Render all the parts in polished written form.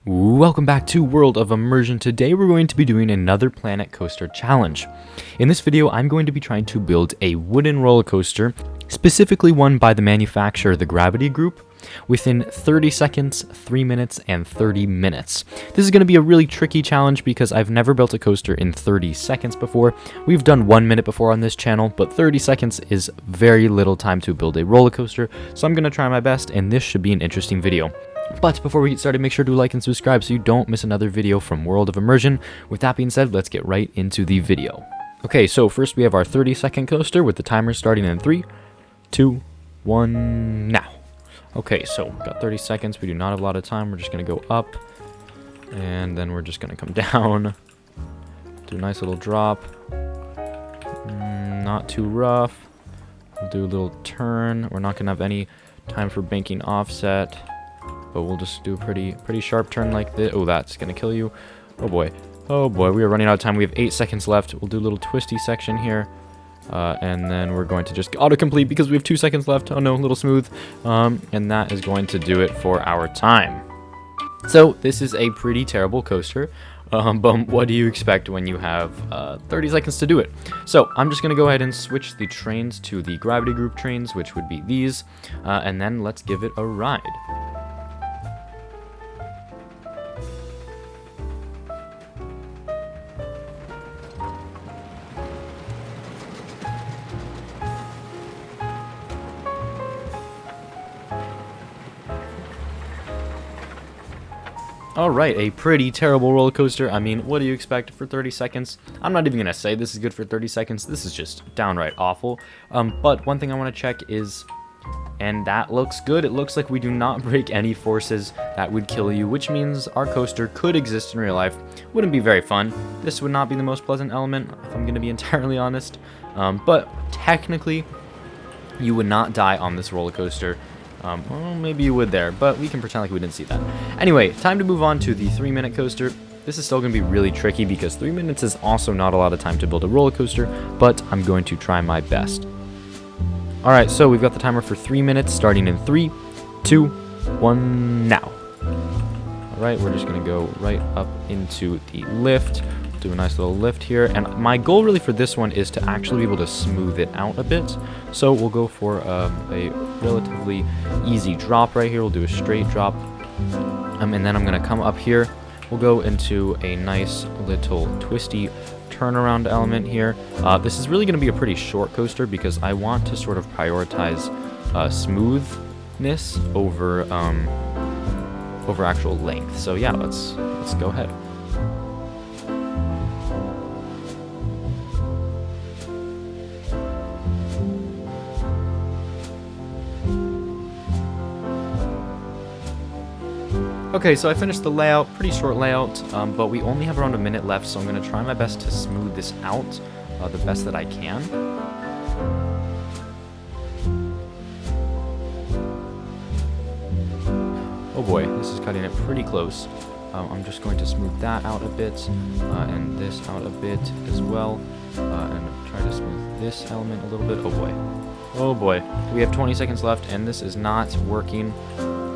Welcome back to World of Immersion. Today we're going to be doing another planet coaster challenge. In this video, I'm going to be trying to build a wooden roller coaster, specifically one by the manufacturer, the Gravity Group, within 30 seconds, 3 minutes, and 30 minutes. This is going to be a really tricky challenge because I've never built a coaster in 30 seconds before. We've done 1 minute before on this channel, but 30 seconds is very little time to build a roller coaster, so I'm going to try my best, and this should be an interesting video. But before we get started, make sure to like and subscribe so you don't miss another video from World of Immersion. With that being said, let's get right into the video. Okay, so first we have our 30-second coaster with the timer starting in 3, 2, 1, now. Okay, so got 30 seconds. We do not have a lot of time. We're just going to go up, and then we're just going to come down. Do a nice little drop. Not too rough. We'll do a little turn. We're not going to have any time for banking offset, but we'll just do a pretty sharp turn like this. Oh, that's gonna kill you. Oh boy, we are running out of time. We have 8 seconds left. We'll do a little twisty section here, and then we're going to just autocomplete because we have 2 seconds left. Oh no, a little smooth, and that is going to do it for our time. So this is a pretty terrible coaster, but what do you expect when you have 30 seconds to do it? So I'm just gonna go ahead and switch the trains to the Gravity Group trains, which would be these, and then let's give it a ride. Alright, a pretty terrible roller coaster. I mean, what do you expect for 30 seconds? I'm not even going to say this is good for 30 seconds. This is just downright awful. But one thing I want to check is, and that looks good. It looks like we do not break any forces that would kill you, which means our coaster could exist in real life. Wouldn't be very fun. This would not be the most pleasant element, if I'm going to be entirely honest. But technically, you would not die on this roller coaster. Well, maybe you would there, but we can pretend like we didn't see that. Anyway, time to move on to the 3-minute coaster. This is still going to be really tricky because 3 minutes is also not a lot of time to build a roller coaster, but I'm going to try my best. Alright, so we've got the timer for 3 minutes, starting in 3, 2, 1, now. Alright, we're just going to go right up into the lift. Do a nice little lift here, and my goal really for this one is to actually be able to smooth it out a bit. So we'll go for a relatively easy drop right here. We'll do a straight drop, and then I'm gonna come up here. We'll go into a nice little twisty turnaround element here. This is really gonna be a pretty short coaster because I want to sort of prioritize smoothness over over actual length. So yeah, let's go ahead. Okay, so I finished the layout, pretty short layout, but we only have around a minute left, so I'm going to try my best to smooth this out the best that I can. Oh boy, this is cutting it pretty close. I'm just going to smooth that out a bit, and this out a bit as well, and try to smooth this element a little bit. Oh boy, we have 20 seconds left, and this is not working.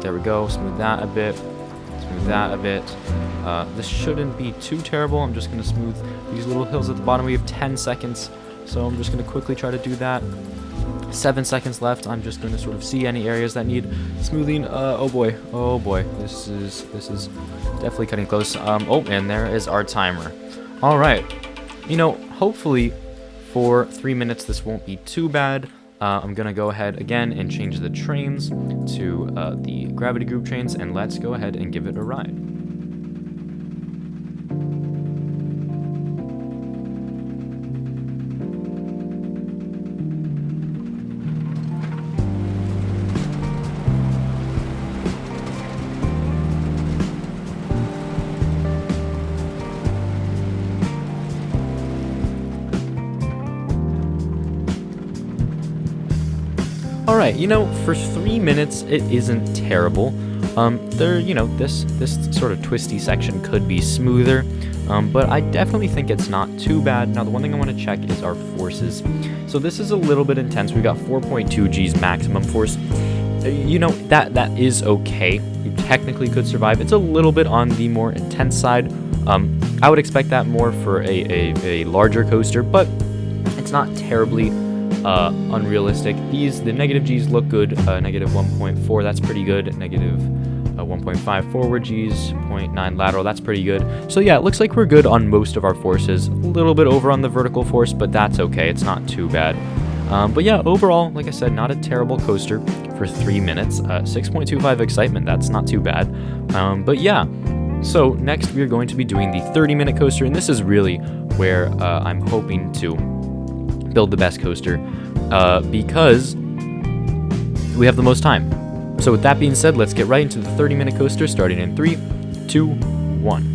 There we go, smooth that a bit. Smooth that a bit. This shouldn't be too terrible. I'm just going to smooth these little hills at the bottom. We have 10 seconds, so I'm just going to quickly try to do that. 7 seconds left. I'm just going to sort of see any areas that need smoothing. Oh boy, this is definitely cutting close. Oh, and there is our timer. All right, you know, hopefully for 3 minutes this won't be too bad. I'm gonna go ahead again and change the trains to the Gravity Group trains, and let's go ahead and give it a ride. Alright, you know, for 3 minutes, it isn't terrible. This sort of twisty section could be smoother, but I definitely think it's not too bad. Now, the one thing I want to check is our forces. So this is a little bit intense. We got 4.2 G's maximum force. You know, that is okay. technically could survive. It's a little bit on the more intense side. I would expect that more for a larger coaster, but it's not terribly unrealistic. The negative G's look good. Negative 1.4, that's pretty good. Negative 1.5 forward G's, 0.9 lateral, that's pretty good. So yeah, it looks like we're good on most of our forces. A little bit over on the vertical force, but that's okay. It's not too bad. But yeah, overall, like I said, not a terrible coaster for 3 minutes. 6.25 excitement, that's not too bad. But yeah, so next we are going to be doing the 30-minute coaster, and this is really where I'm hoping to build the best coaster because we have the most time. So with that being said, let's get right into the 30-minute coaster starting in 3, 2, 1.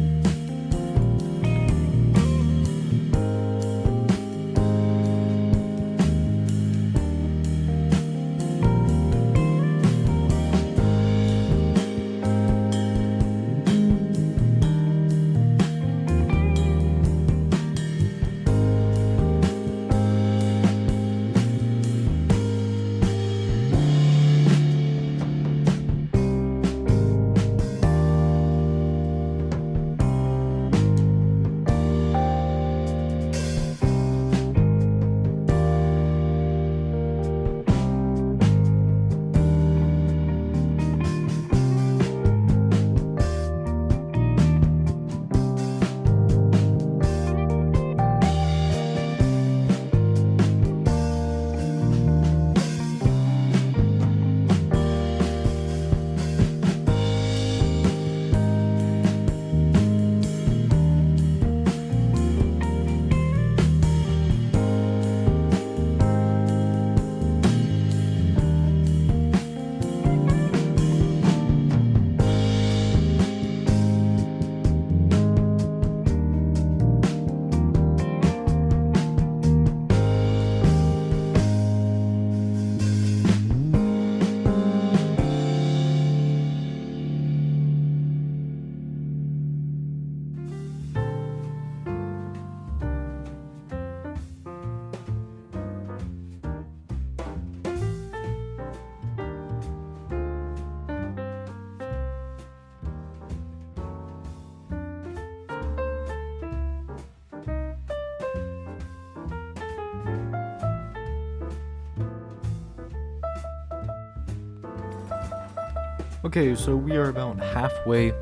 Okay, so we are about halfway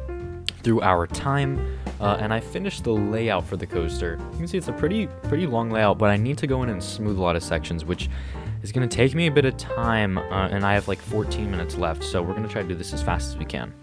through our time, and I finished the layout for the coaster. You can see it's a pretty long layout, but I need to go in and smooth a lot of sections, which is going to take me a bit of time, and I have like 14 minutes left, so we're going to try to do this as fast as we can.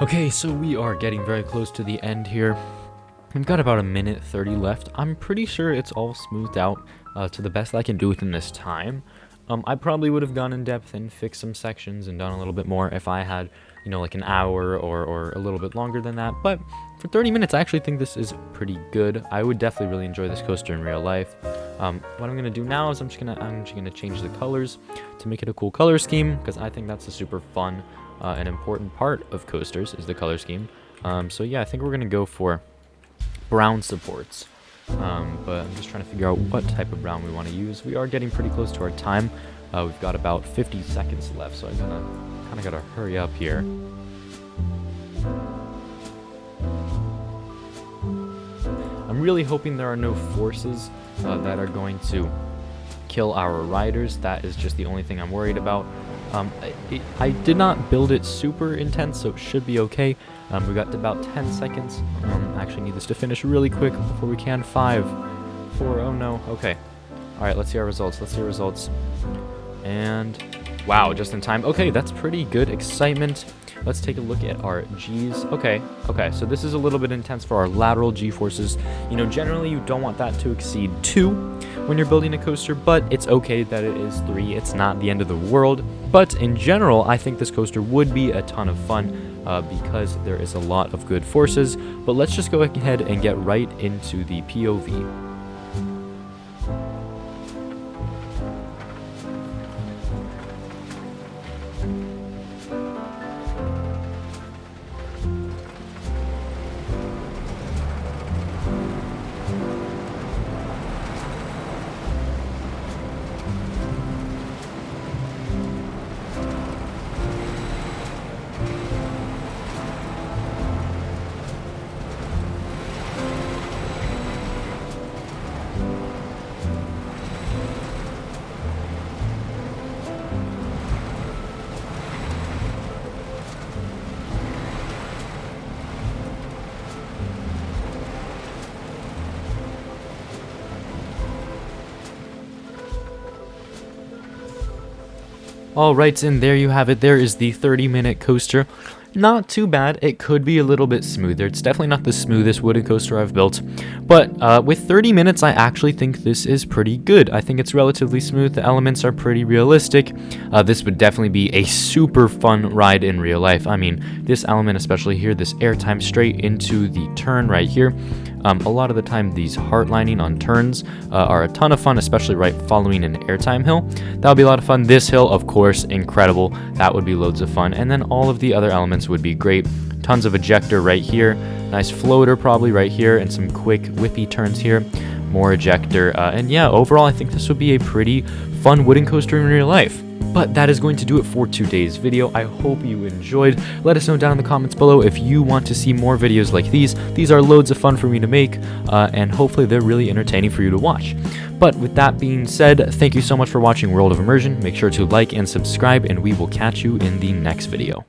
Okay, so we are getting very close to the end here. We've got about 1:30 left. I'm pretty sure it's all smoothed out to the best I can do within this time. I probably would have gone in depth and fixed some sections and done a little bit more if I had, you know, like an hour or a little bit longer than that. But for 30 minutes, I actually think this is pretty good. I would definitely really enjoy this coaster in real life. What I'm gonna do now is I'm just gonna change the colors to make it a cool color scheme, because I think that's a super fun and important part of coasters is the color scheme. So yeah, I think we're gonna go for brown supports. But I'm just trying to figure out what type of brown we want to use. We are getting pretty close to our time. We've got about 50 seconds left, so I'm kind of gotta hurry up here. I'm really hoping there are no forces that are going to kill our riders. That is just the only thing I'm worried about. I did not build it super intense, so it should be okay. We got about 10 seconds. I actually need this to finish really quick before we can. 5, 4, oh no, okay. Alright, let's see our results, And, wow, just in time. Okay, that's pretty good excitement. Let's take a look at our G's. Okay, so this is a little bit intense for our lateral G-forces. You know, generally you don't want that to exceed 2 when you're building a coaster, but it's okay that it is 3. It's not the end of the world. But in general, I think this coaster would be a ton of fun because there is a lot of good forces. But let's just go ahead and get right into the POV. Alright, and there you have it. There is the 30-minute coaster. Not too bad. It could be a little bit smoother. It's definitely not the smoothest wooden coaster I've built. But with 30 minutes, I actually think this is pretty good. I think it's relatively smooth. The elements are pretty realistic. This would definitely be a super fun ride in real life. I mean, this element, especially here, this airtime straight into the turn right here. A lot of the time, these heart lining on turns are a ton of fun, especially right following an airtime hill. That would be a lot of fun. This hill, of course, incredible. That would be loads of fun. And then all of the other elements would be great. Tons of ejector right here. Nice floater probably right here, and some quick whippy turns here. More ejector. And yeah, overall, I think this would be a pretty fun wooden coaster in real life. But that is going to do it for today's video. I hope you enjoyed. Let us know down in the comments below if you want to see more videos like these. These are loads of fun for me to make, and hopefully they're really entertaining for you to watch. But with that being said, thank you so much for watching World of Immersion. Make sure to like and subscribe, and we will catch you in the next video.